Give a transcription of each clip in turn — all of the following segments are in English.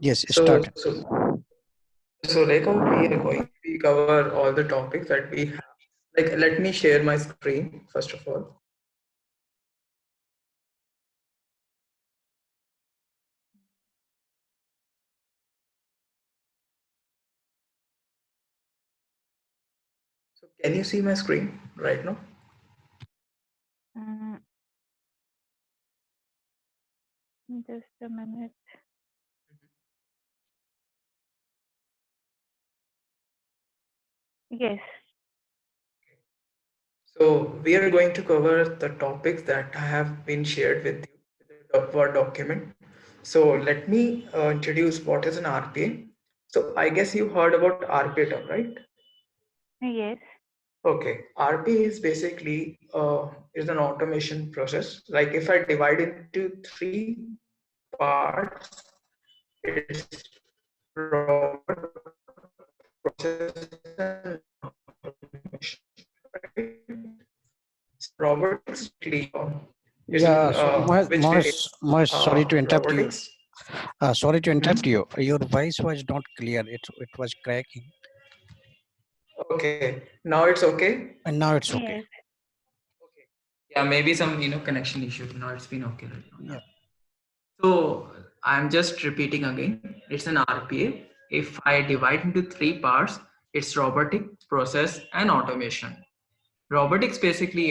Yes, So, start. like how we are going, we cover all the topics that we have. Like, let me share my screen first of all. So, can you see my screen right now? Mm, just a minute. Yes. So, we are going to cover the topics that have been shared with you with the Word document. So, let me introduce what is an RPA. So, I guess you heard about RPA term, right? Yes. Okay, RPA is basically is an automation process. Like if I divide into three parts, it's robot process and automation, right? So robotics Yeah, so which Mohesh, sorry to interrupt you. robotics. Sorry to interrupt Mhm. you. Your voice was not clear. It was cracking, Okay, now it's okay. and now it's okay. Yes. Okay. Yeah, maybe some connection issue. Now it's been okay right now. Yeah. Yeah. So I'm just repeating again. It's an RPA. If I divide into three parts, it's robotic, process, and automation. Robotics basically,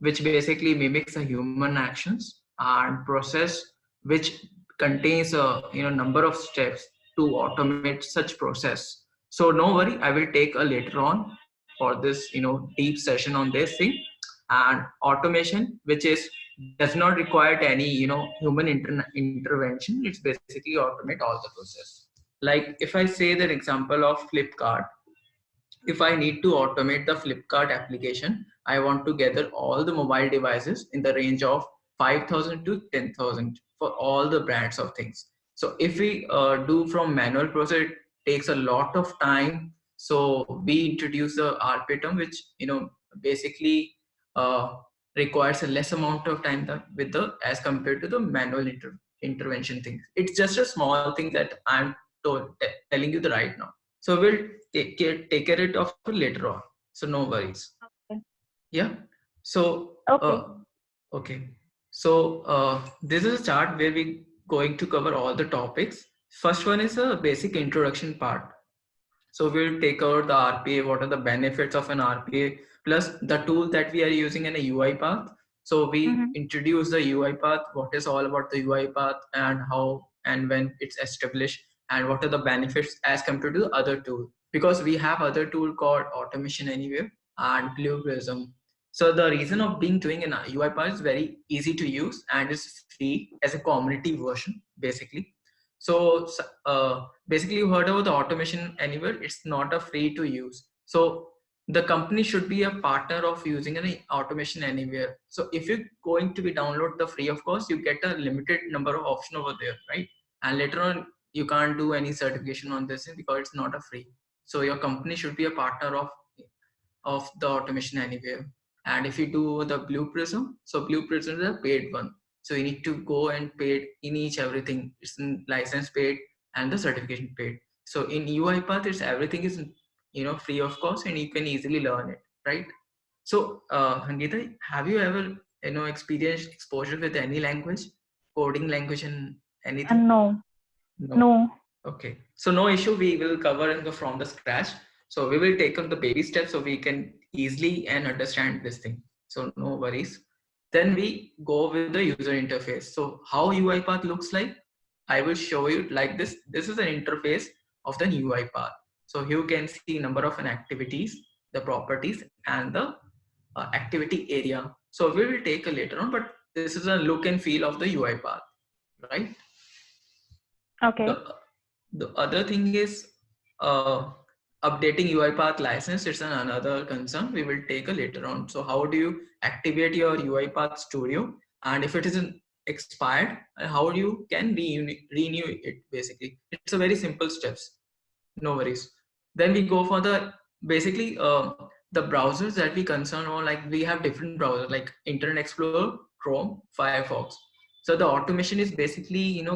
which basically mimics the human actions, and process, which contains a number of steps to automate such process. So no worry, I will take a later on for this deep session on this thing. And automation, which is does not require any human intervention. It's basically automate all the process. Like if I say that example of Flipkart, if I need to automate the Flipkart application, I want to gather all the mobile devices in the range of 5,000 to 10,000 for all the brands of things. So if we do from manual process, it takes a lot of time. So we introduce the RPA term, which basically uh, requires a less amount of time with the as compared to the manual intervention things. It's just a small thing that I'm telling you the right now. So we'll take care it of later on. So no worries. Okay. Yeah. So Okay. okay. So this is a chart where we going to cover all the topics. First one is a basic introduction part. So we'll take out the RPA, what are the benefits of an RPA, plus the tool that we are using in a UiPath. So we Mm-hmm. introduce the UiPath, what is all about the UiPath and how and when it's established, and what are the benefits as compared to the other tool. Because we have other tool called Automation Anywhere and Blue Prism. So the reason of being doing an UiPath is very easy to use and is free as a community version, basically. So basically you heard about the Automation Anywhere. It's not a free to use. So the company should be a partner of using an Automation Anywhere. So if you're going to be download the free of course, you get a limited number of option over there, right? And later on you can't do any certification on this because it's not a free. So your company should be a partner of the Automation Anywhere. And if you do the Blue Prism, so Blue Prism is a paid one. So you need to go and pay in each everything. It's in license paid and the certification paid. So in UiPath, it's everything is free of cost and you can easily learn it, right? So Hangita, have you ever experienced exposure with any language, coding language and anything? No. No. No. Okay, so no issue. We will cover from the scratch. So we will take on the baby steps so we can easily and understand this thing. So no worries. Then we go with the user interface. So how UiPath looks like, I will show you like this. This is an interface of the UiPath. So you can see number of an activities, the properties, and the activity area. So we will take a later on, but this is a look and feel of the UiPath, right? Okay. The the other thing is updating UiPath license. It's another concern we will take a later on. So how do you activate your UiPath Studio? And if it isn't expired, how you can renew it basically. It's a very simple steps. No worries. Then we go for the basically the browsers that we concern on, like we have different browsers like Internet Explorer, Chrome, Firefox. So the automation is basically,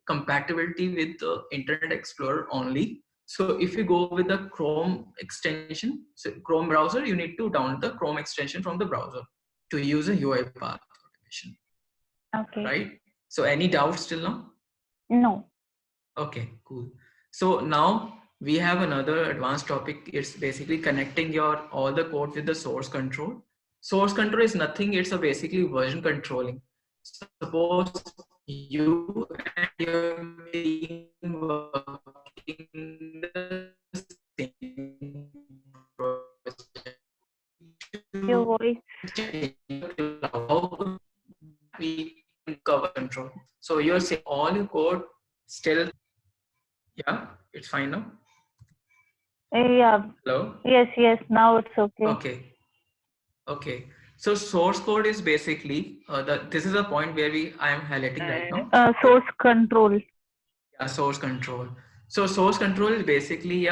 compatibility with the Internet Explorer only. So if you go with the Chrome extension, so Chrome browser, you need to download the Chrome extension from the browser to use a UiPath automation, Okay. right? So any doubts till now? No. Okay, cool. So now we have another advanced topic. It's basically connecting your all the code with the source control. Source control is nothing. It's a basically version controlling. Suppose you and your team working the same project. Your voice. How we can cover control. So you're saying all your code still, yeah, it's fine now. Yeah. Hello. Yes. Now it's okay. Okay. So source code is basically this is a point where I am highlighting right now. Source control. Yeah, source control. So source control is basically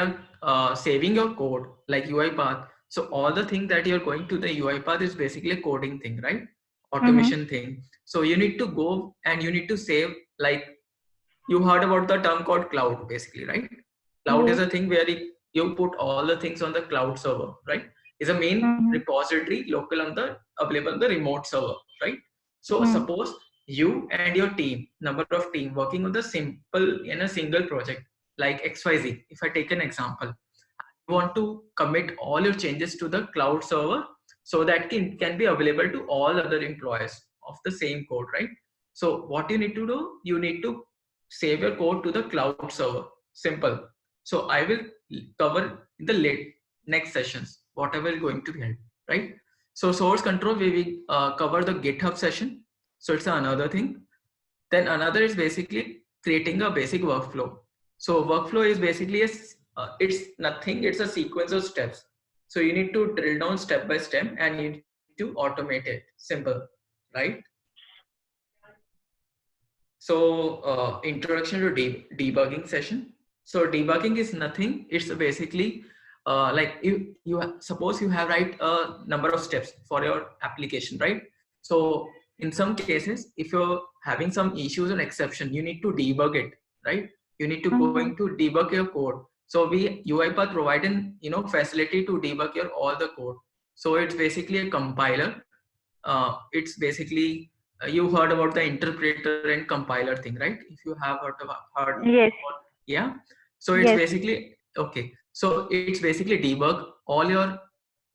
saving your code like UiPath. So all the thing that you're going to the UiPath is basically a coding thing, right? Automation thing. So you need to go and you need to save, like you heard about the term called cloud basically, right? Cloud is a thing where you put all the things on the cloud server, right? Is a main repository local on the available on the remote server, right? So suppose you and your team, number of team working on the simple in a single project like XYZ. If I take an example, you want to commit all your changes to the cloud server so that can be available to all other employees of the same code, right? So what you need to do, you need to save your code to the cloud server. Simple. So I will cover in the next sessions, whatever is going to be held, right? So source control, we will cover the GitHub session. So it's another thing. Then another is basically creating a basic workflow. So workflow is basically it's nothing. It's a sequence of steps. So you need to drill down step by step and you need to automate it. Simple, right? So introduction to debugging session. So debugging is nothing. It's basically like you suppose you have write a number of steps for your application, right? So in some cases, if you're having some issues or exception, you need to debug it, right? You need to going to debug your code. So we UiPath provide an facility to debug your all the code. So it's basically a compiler. It's basically you heard about the interpreter and compiler thing, right? If you have heard Yes. yeah. So it's basically okay. So it's basically debug all your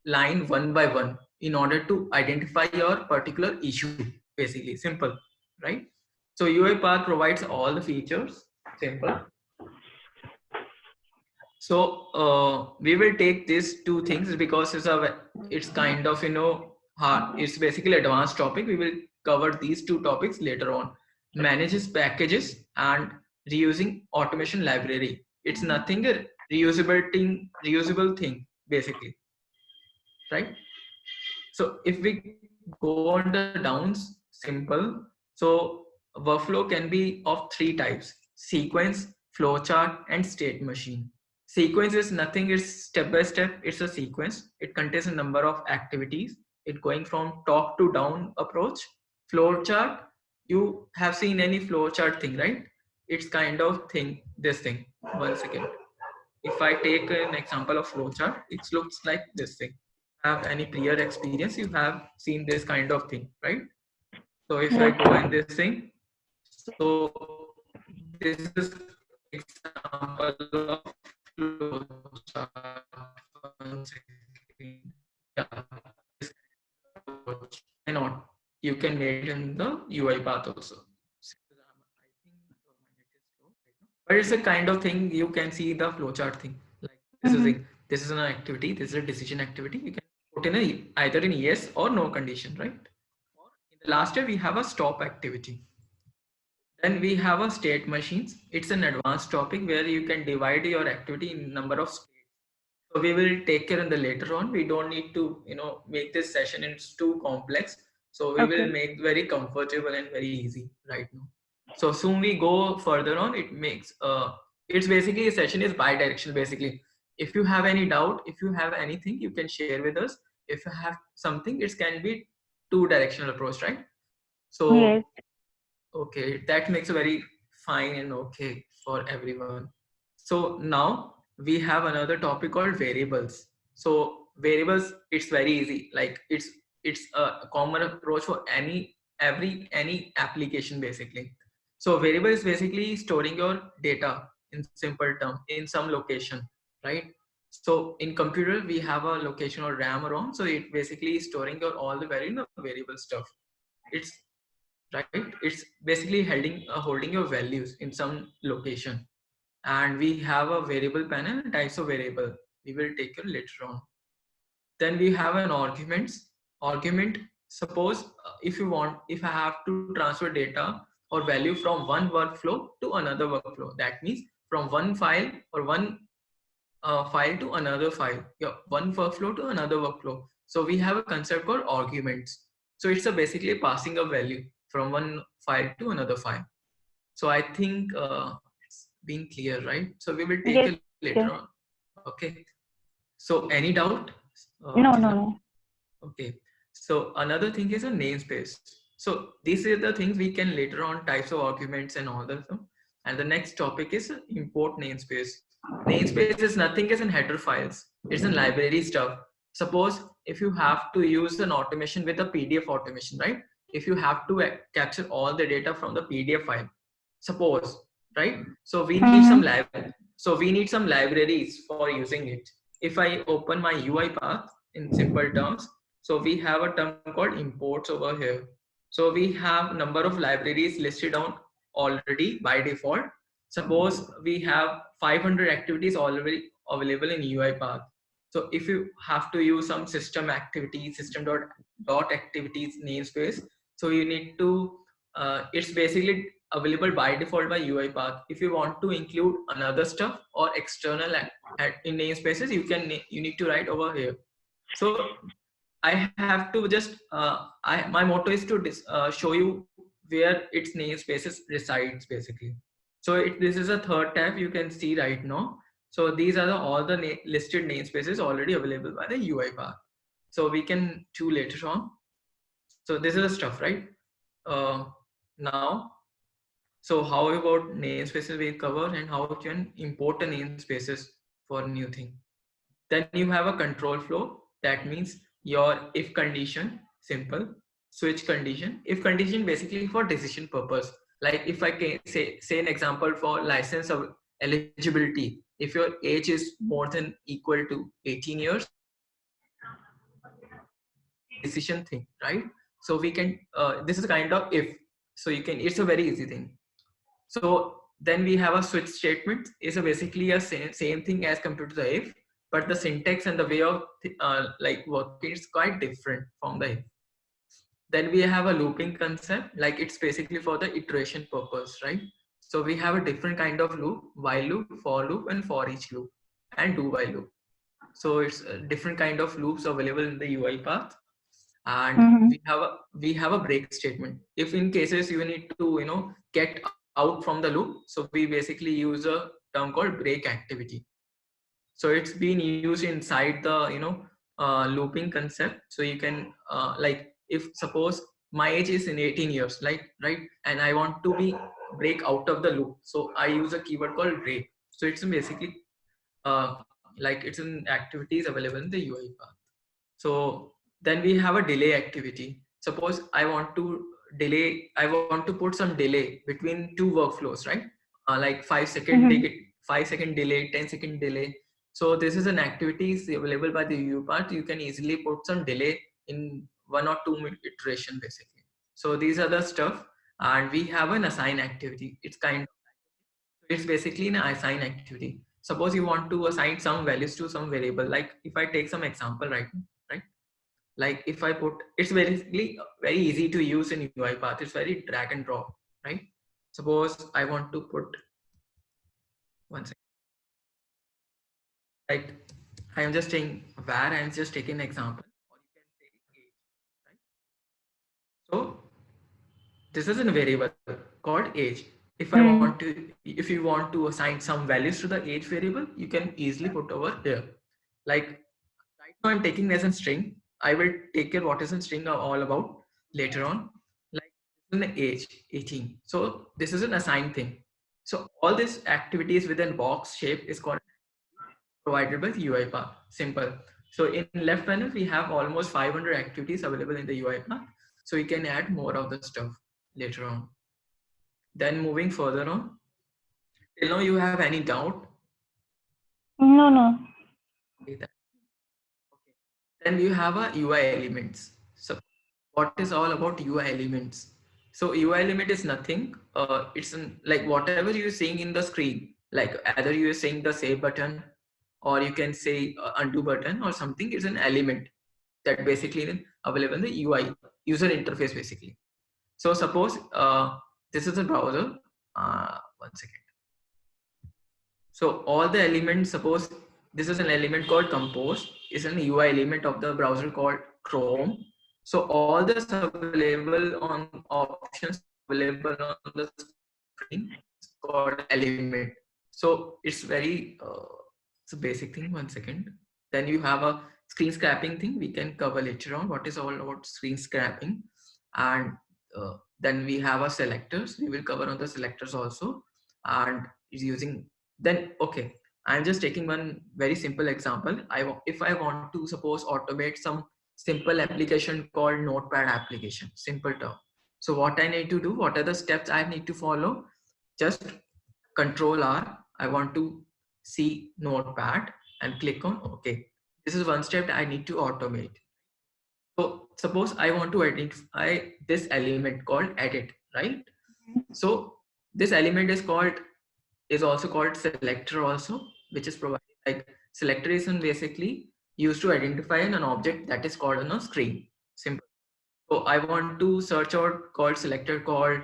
line one by one in order to identify your particular issue. Basically, simple, right? So UiPath provides all the features. Simple. So we will take these two things because it's kind of hard. It's basically advanced topic. We will cover these two topics later on. Manages packages and reusing automation library. It's nothing a reusable thing basically, right? So if we go on the downs, simple. So workflow can be of three types: sequence, flowchart, and state machine. Sequence is nothing, it's step by step, it's a sequence. It contains a number of activities. It going from top to down approach. Flowchart, you have seen any flowchart thing, right? It's kind of thing, this thing. One second. If I take an example of flowchart, it looks like this thing. Have any prior experience, you have seen this kind of thing, right? So if I go in this thing, so this is example of flowchart. One second. Yeah. Why not? You can make it in the UiPath also. But it's a kind of thing you can see the flowchart thing. Like this is an activity, this is a decision activity. You can put in either in yes or no condition, right? In the last year we have a stop activity. Then we have a state machines. It's an advanced topic where you can divide your activity in number of states. So we will take care in the later on. We don't need to make this session it's too complex. So we will make very comfortable and very easy right now. So soon we go further on. It makes it's basically a session is bi-directional. Basically, if you have any doubt, if you have anything, you can share with us. If you have something, it can be two-directional approach, right? So okay, that makes a very fine and okay for everyone. So now we have another topic called variables. So variables, it's very easy. Like it's a common approach for any application basically. So variable is basically storing your data in simple term in some location, right? So in computer we have a location or RAM or ROM. So it basically is storing your all the variable stuff. It's right. It's basically holding your values in some location. And we have a variable panel and types of variable. We will take it later on. Then we have an argument. Suppose if I have to transfer data or value from one workflow to another workflow, that means from one file or one file to another file, yeah, one workflow to another workflow. So we have a concept called arguments. So it's basically passing a value from one file to another file. So I think it's been clear, right? So we will take Yes, it later yes. on. Okay. So any doubt? No, Till no, now? no. Okay. So another thing is a namespace. So these are the things we can later on types of arguments and all that. And the next topic is import namespace. Namespace is nothing as in header files. It's in library stuff. Suppose if you have to use an automation with a PDF automation, right? If you have to capture all the data from the PDF file, suppose, right? So we need some libraries for using it. If I open my UiPath in simple terms, so we have a term called imports over here. So we have number of libraries listed down already by default. Suppose we have 500 activities already available in UiPath. So if you have to use some system activity, system dot activities namespace, so you need to, it's basically available by default by UiPath. If you want to include another stuff or external in namespaces, you need to write over here. So I have to just my motto is to show you where its namespaces resides basically. So this is a third tab you can see right now. So these are all the listed namespaces already available by the UiPath. So we can do later on. So this is the stuff, right? Now, so how about namespaces we cover and how you can import the namespaces for a new thing. Then you have a control flow. That means your if condition, simple, switch condition. If condition basically for decision purpose. Like if I can say an example for license of eligibility. If your age is more than equal to 18 years, decision thing, right? So we can, this is kind of if, so you can, it's a very easy thing. So then we have a switch statement is basically a same thing as compared to the if, but the syntax and the way of like working is quite different from the if. Then we have a looping concept, like it's basically for the iteration purpose, right? So we have a different kind of loop, while loop, for loop, and for each loop, and do while loop. So it's a different kind of loops available in the UiPath. And we have a break statement. If in cases you need to get out from the loop, so we basically use a term called break activity. So it's been used inside the looping concept. So you can like if suppose my age is in 18 years, like right, and I want to be break out of the loop, so I use a keyword called break. So it's basically like it's in activities available in the UiPath. So then we have a delay activity. Suppose I want to put some delay between two workflows, right? Like 5-second delay, 10-second delay. So this is an activity is available by the UiPath. You can easily put some delay in 1 or 2 minute iteration basically. So these are the stuff. And we have an assign activity. It's basically an assign activity. Suppose you want to assign some values to some variable. Like if I take some example right? Like if I put, it's basically very easy to use in UiPath. It's very drag and drop, right? Suppose I want to put, one second, like I am just saying where I am just taking an example, or you can say age, right? So this is a variable called age. If you want to assign some values to the age variable, you can easily put over here. Like right now I'm taking as a string. I will take care what is a string all about later on. Like an age 18. So this is an assigned thing. So all these activities within box shape is called provided by the UI path. Simple. So in left panel, we have almost 500 activities available in the UI path. So you can add more of the stuff later on. Then moving further on, till now you have any doubt? No, no. Okay. Then you have a UI elements. So what is all about UI elements? So UI element is nothing. It's like whatever you're seeing in the screen, like either you're saying the save button, or you can say undo button or something. It's an element that basically is available in the UI user interface basically. So suppose this is a browser. 1 second. So all the elements, suppose this is an element called compose, is an UI element of the browser called Chrome. So all this available on options available on the screen is called element. So it's very it's a basic thing. 1 second. Then you have a screen scraping thing we can cover later on. What is all about screen scraping, and then we have a selectors. We will cover on the selectors also, and is using. Then okay, I'm just taking one very simple example. If I want to suppose automate some simple application called notepad application, simple term. So what I need to do, what are the steps I need to follow? Just Control R. I want to see notepad and click on OK. This is one step I need to automate. So suppose I want to identify this element called edit, right? So this element is also called selector also, which is provided like selector is basically used to identify an object that is called on a screen. Simple. So I want to search out called selector called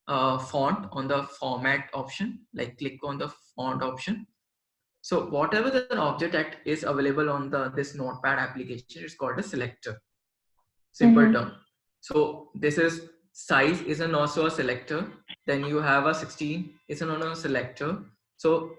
font on the format option, like click on the font option. So whatever the object that is available on this notepad application is called a selector. Simple term. So this is size is also a selector. Then you have a 16 is another selector. So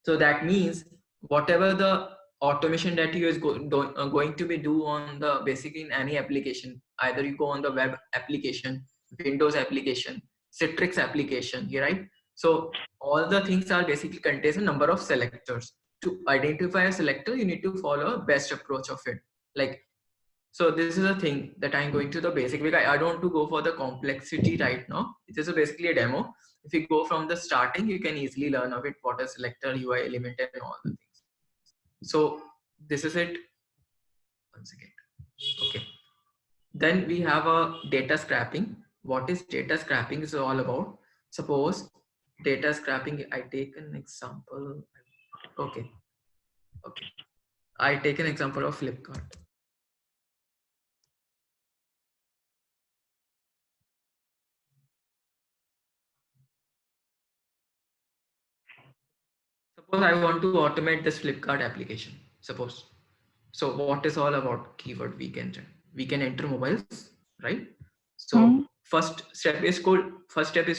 that means whatever the automation that you is going to be do on the basically in any application, either you go on the web application, Windows application, Citrix application, right? So all the things are basically contains a number of selectors. To identify a selector, you need to follow a best approach of it. Like, so this is a thing that I'm going to the basic, because I don't want to go for the complexity right now. This is basically a demo. If you go from the starting, you can easily learn of it, what a selector, UI element, and all the things. So this is it. 1 second. Okay. Then we have a data scrapping. What is data scrapping is all about? Suppose data scrapping, I take an example. Okay. I take an example of Flipkart. Suppose I want to automate this Flipkart application. Suppose. So what is all about keyword we can enter mobiles, right? So first step is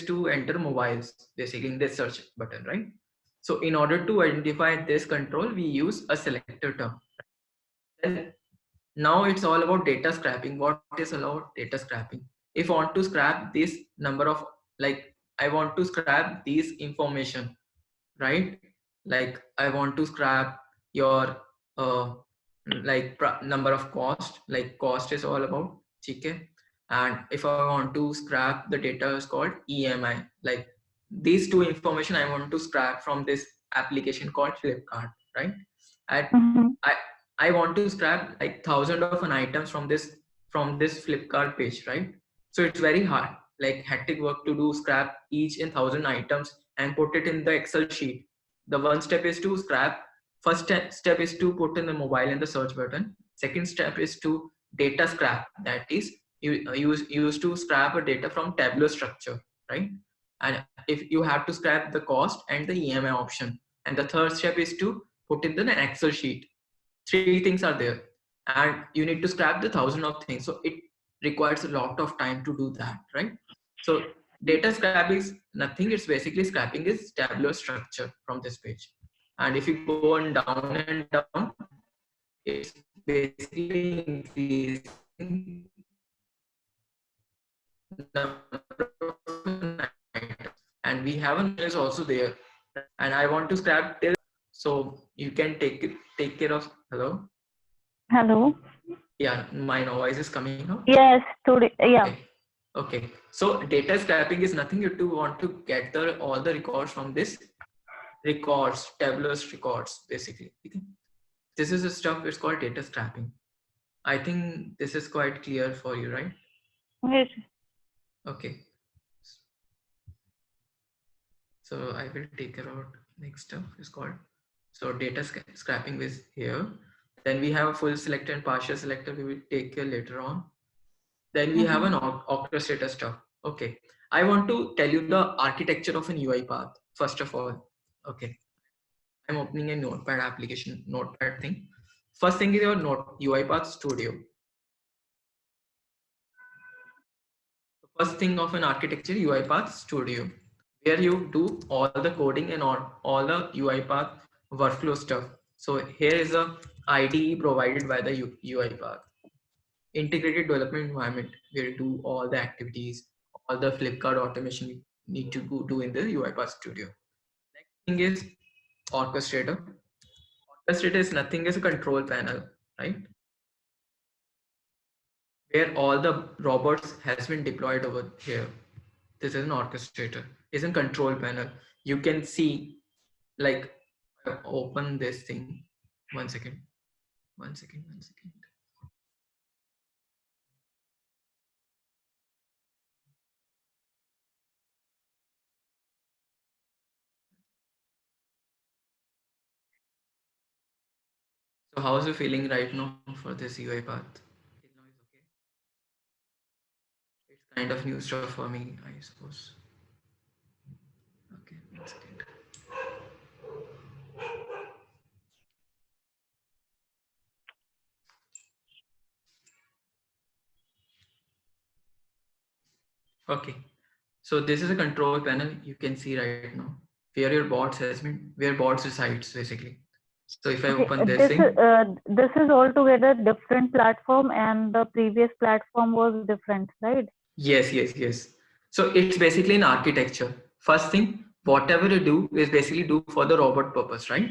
to enter mobiles, basically in this search button, right? So in order to identify this control, we use a selector term. Then now it's all about data scrapping. What is allowed data scrapping? If I want to scrap this number of, like I want to scrap these information, right? Like I want to scrap your like number of cost, like cost is all about okay. And if I want to scrap the data is called EMI, like these two information I want to scrap from this application called Flipkart, right? I want to scrap like thousands of an items from this Flipkart page, right? So it's very hard, like hectic work to do scrap each in 1,000 items and put it in the Excel sheet. The one step is to scrap. First step is to put in the mobile in the search button. Second step is to data scrap. That is you use to scrap a data from Tableau structure, right? And if you have to scrap the cost and the EMI option. And the third step is to put in the Excel sheet. Three things are there, and you need to scrap the 1,000 of things. So it requires a lot of time to do that, right? So data scrap is nothing. It's basically scrapping is Tableau structure from this page. And if you go on down and down, it's basically increasing and we have an is also there, and I want to scrap till, so you can take care of. Hello. Hello. Yeah, my voice is coming now. Yes. Today. Yeah. Okay. Okay. So data scrapping is nothing. You want to get all the records from this records, tabulous records, basically. Okay. This is the stuff. It's called data scrapping. I think this is quite clear for you, right? Yes. Okay. So I will take care of next stuff is called. So data scrapping is here. Then we have a full selector and partial selector. We will take care later on. Then we have an orchestrator stuff. Okay. I want to tell you the architecture of an UI path. First of all, okay. I'm opening a Notepad application, Notepad thing. First thing is your UiPath Studio. The first thing of an architecture, UiPath Studio, where you do all the coding and all the UiPath workflow stuff. So here is a IDE provided by the UiPath. Integrated development environment where you do all the activities, all the Flipkart automation you need to do in the UiPath Studio. Next thing is orchestrator. Orchestrator is nothing as a control panel, right? Where all the robots has been deployed over here. This is an orchestrator. It's a control panel. You can see, like, open this thing. 1 second. 1 second. 1 second. So how is you feeling right now for this UI path? Till now is okay. It's kind of new stuff for me, I suppose. Okay, 1 second. Okay, so this is a control panel you can see right now where your bots has been, where bots resides basically. So if I Okay. open this thing, This is altogether different platform, and the previous platform was different, right? yes. So it's basically an architecture. First thing, whatever you do is basically do for the robot purpose, right?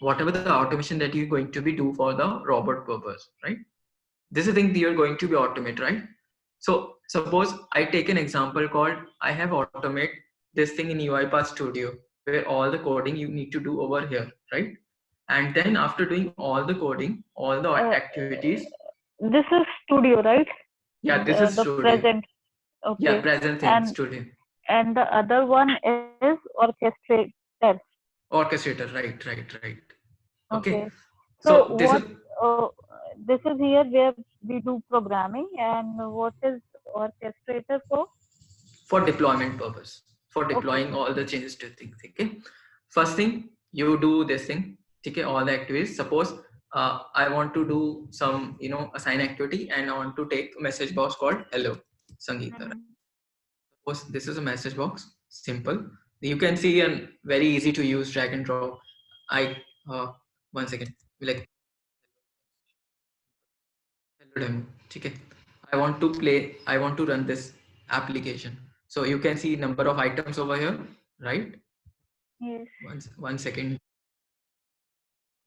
Whatever the automation that you're going to be do for the robot purpose, right? This is the thing that you're going to be automate, right? So suppose I take an example called I have automate this thing in UiPath Studio where all the coding you need to do over here, right? And then after doing all the coding, all the activities, This is studio, right? yeah, this is The Studio. present. Yeah, Okay. present thing, Studio. And the other one is orchestrator. Orchestrator, right. Okay. Okay. So So this is this is here where we do programming, and what is orchestrator for deployment purpose, for Okay. deploying all the changes to things. Okay. First thing you do this thing. Okay, all the activities. Suppose I want to do some, assign activity, and I want to take a message box called hello, Sangeeta. Right? Suppose this is a message box. Simple. You can see a very easy to use drag and drop. I 1 second. Like hello demo. Okay. I want to run this application. So you can see number of items over here, right? Yes. 1 second.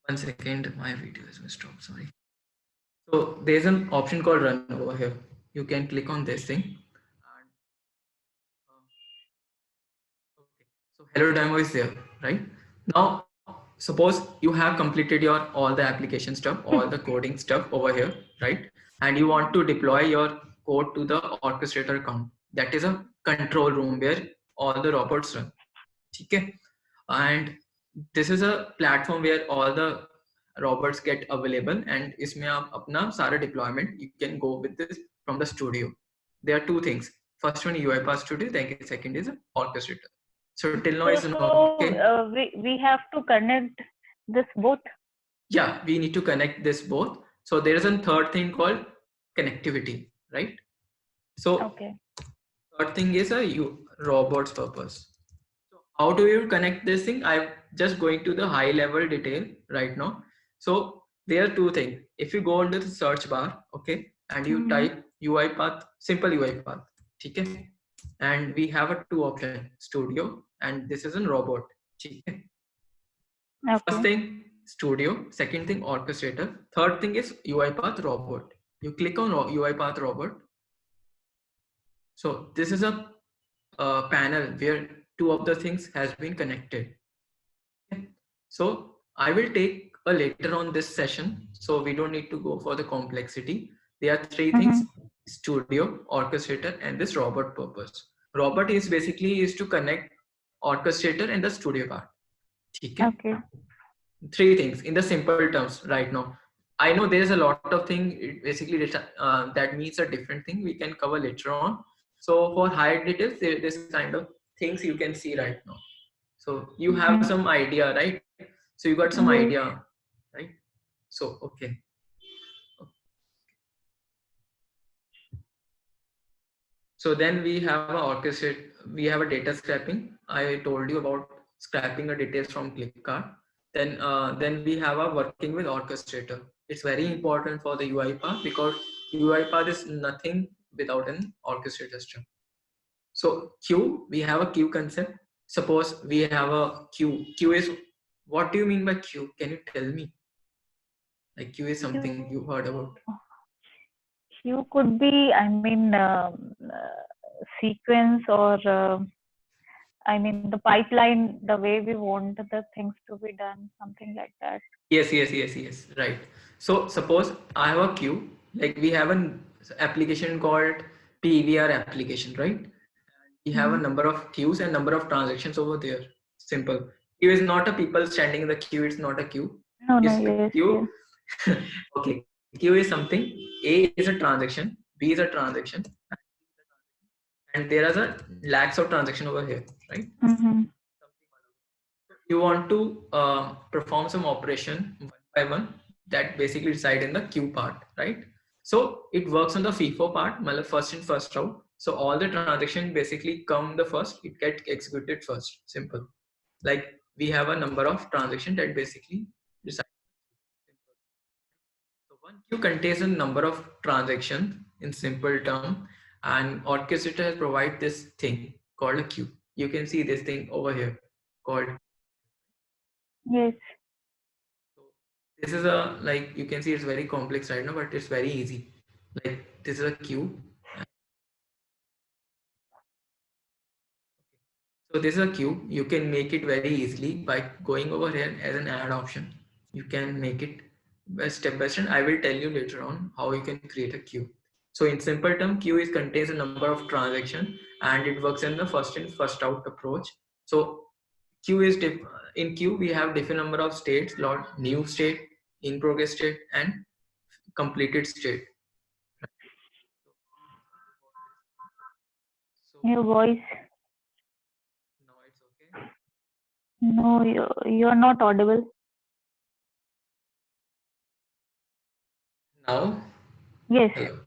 1 second. My video is stopped. Sorry. So there's an option called run over here. You can click on this thing. And, okay. So hello demo is there, right? Now, suppose you have completed your all the application stuff, all the coding stuff over here, right? And you want to deploy your code to the orchestrator account. That is a control room where all the robots run. Okay. And this is a platform where all the robots get available, and इसमें आप अपना सारा deployment you can go with this from the studio. There are two things. First one UiPath Studio, then second is orchestrator. So till now is okay. We have to connect this both. Yeah, we need to connect this both. So there is a third thing called connectivity, right? So Okay. third thing is a robot's purpose. So how do you connect this thing? I'm just going to the high level detail right now. So there are two things. If you go into the search bar, okay, and you type UiPath, simple UiPath, ठीक है, and we have a two option, studio and this is a robot, ठीक है. Okay. First thing studio, second thing orchestrator, third thing is UiPath robot. You click on UiPath robot. So this is a panel where two of the things has been connected. Okay. So I will take a later on this session, so we don't need to go for the complexity. There are three things: studio, orchestrator, and this robot purpose. Robot is basically is to connect orchestrator and the studio part. Okay. Okay. Three things in the simple terms right now. I know there's a lot of thing basically that means a different thing we can cover later on. So for higher details, this kind of things you can see right now. So you have some idea, right? So you got some Yes. idea, right? So okay. So then we have a orchestrate, we have a data scraping. I told you about scraping the details from Clipcart. Then we have a working with orchestrator. It's very important for the UiPath because UiPath is nothing without an orchestrator step. So queue, we have a queue concept. Suppose we have a queue. Queue is, what do you mean by queue? Can you tell me? Like queue is something you heard about. Queue could be, I mean, sequence or I mean the pipeline, the way we want the things to be done, something like that. Yes. Right. So suppose I have a queue, like we have an application called PVR application, right? We have a number of queues and number of transactions over there. Simple. Queue is not a people standing in the queue. It's not a queue. No, It's the yes, queue. Okay. Queue is something. A is a transaction. B is a transaction. And there are the lakhs of transaction over here, right? You want to perform some operation one by one that basically reside in the queue part, right? So it works on the FIFO part, first in first out. So all the transactions basically come the first, it get executed first. Simple. Like we have a number of transactions that basically decide. So one queue contains a number of transactions in simple term, and orchestrator has provided this thing called a queue. You can see this thing over here called. yes. So this is a, like you can see it's very complex right now, but it's very easy. Like this is a queue. So this is a queue. You can make it very easily by going over here as an add option. You can make it step by step. I will tell you later on how you can create a queue. So in simple term, queue is contains a number of transactions and it works in the first in first out approach. So queue is in queue we have different number of states, lot new state, in progress state, and completed state. So Your voice. now it's okay. No, you're not audible. Now, Yes. hello.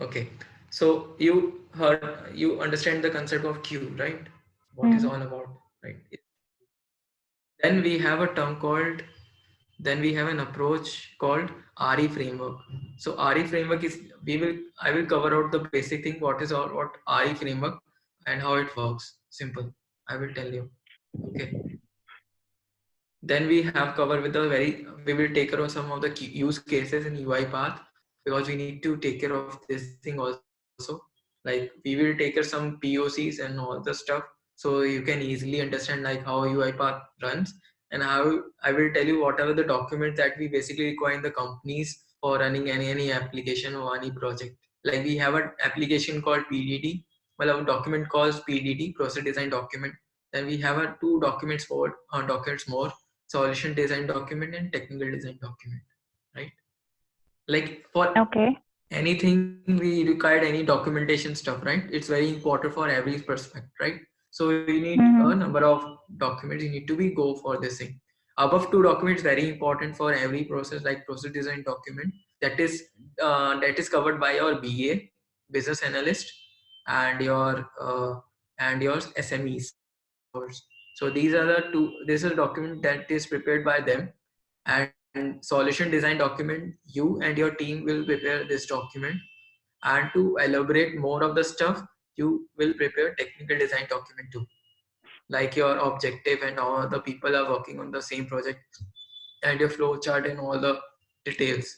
Okay. So you understand the concept of queue, right? What is all about, right? Then we have a term called, then we have an approach called RE framework. So RE framework is, I will cover out the basic thing, what is what RE framework and how it works. Simple. I will tell you. Okay. Then we have covered with we will take care of some of the use cases in UiPath because we need to take care of this thing also. Like we will take care some POCs and all the stuff, so you can easily understand like how UiPath runs, and how I will tell you what are the documents that we basically require in the companies for running any application or any project. Like we have an application called PDD, well, a document called PDD, process design document. Then we have a two documents more, solution design document and technical design document, right? Like for anything we required any documentation stuff, right? It's very important for every perspective, right? So you need a number of documents, you need to be go for this thing. Above two documents very important for every process, like process design document that is covered by your BA, business analyst, and your SMEs. So these are the two, this is a document that is prepared by them, and solution design document, you and your team will prepare this document. And to elaborate more of the stuff, you will prepare technical design document too, like your objective and all the people are working on the same project, and your flow chart and all the details,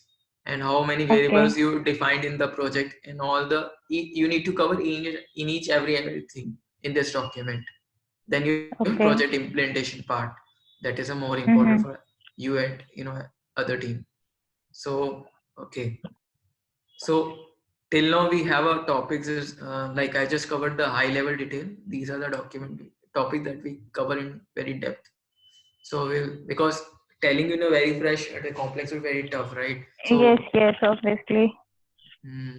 and how many Okay. variables you defined in the project, and all the you need to cover in each everything in this document. Then you Okay. project implementation part, that is a more important Mm-hmm. for you and other team. So okay, so till now we have our topics is like I just covered the high level detail. These are the document topic that we cover in very depth. So we'll, because telling very fresh at a complex is very tough, right? So Yes, obviously. hmm.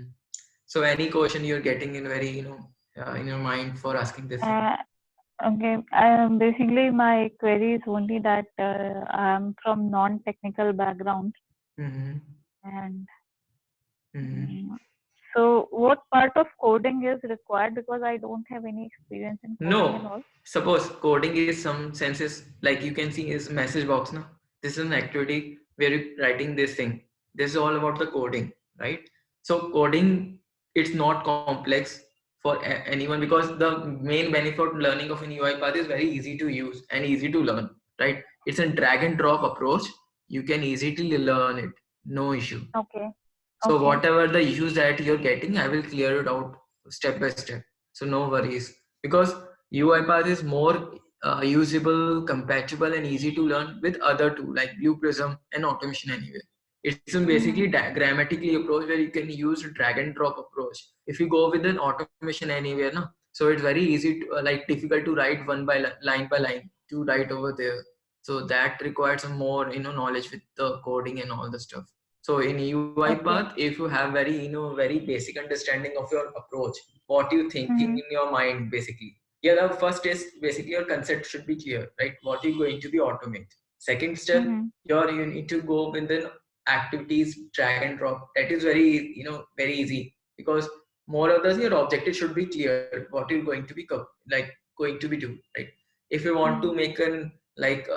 So any question you're getting in very in your mind for asking this thing? Okay. Basically, my query is only that I'm from non-technical background, Mm-hmm. and Mm-hmm. so what part of coding is required, because I don't have any experience in coding and No, all. suppose coding is some senses like you can see is message box now. This is an activity where you're writing this thing. This is all about the coding, right? So coding, it's not complex for anyone, because the main benefit of learning of an UiPath is very easy to use and easy to learn, right? It's a drag and drop approach. You can easily learn it, no issue. Okay. So Okay. whatever the issues that you're getting, I will clear it out step by step. So no worries, because UiPath is more usable, compatible, and easy to learn with other tools like Blue Prism and Automation Anywhere. It's a basically grammatically approach where you can use drag and drop approach. If you go with an Automation Anywhere, no, so it's very easy to like difficult to write line by line to write over there. So that requires some more knowledge with the coding and all the stuff. So in UiPath, if you have very very basic understanding of your approach, what you thinking in your mind basically. Yeah, the first is basically your concept should be clear, right? What you're going to be automate. Second step, you need to go with the activities drag and drop. That is very very easy, because more or less your objective should be clear. What you're going to be like going to be do, right? If you want to make an like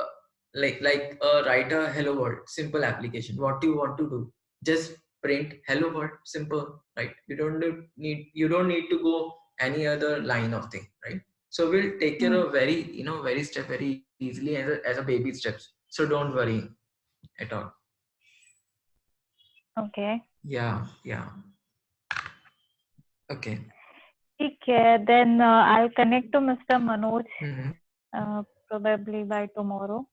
write a hello world simple application, what do you want to do? Just print hello world, simple, right? You don't need to go any other line of thing, right? So we'll take care of very very step very easily as a baby steps, so don't worry at all. Okay. Yeah. Okay. Okay. Then I'll connect to Mr. Manoj Mm-hmm. probably by tomorrow.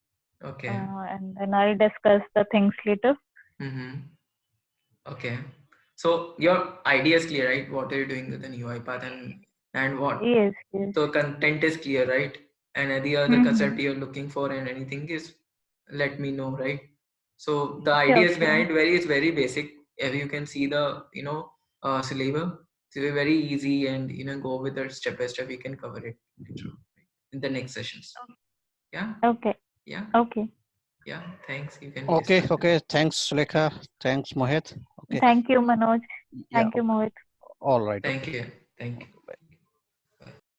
Okay. And then I'll discuss the things later. Mm-hmm. Okay. So your idea is clear, right? What are you doing with the UiPath and what? Yes. So content is clear, right? And any other concept you're looking for and anything is, let me know, right? So the ideas behind is very basic. If you can see the syllabus, it's very easy, and go with it step by step. We can cover it later in the next sessions. Yeah. Okay. Yeah. Okay. Yeah. Thanks. You can. Okay. Okay. Thanks, Sulekha. Thanks, Mohit. Okay. Thank you, Manoj. Yeah. Thank you, Mohit. All right. Thank Okay. you. Thank you.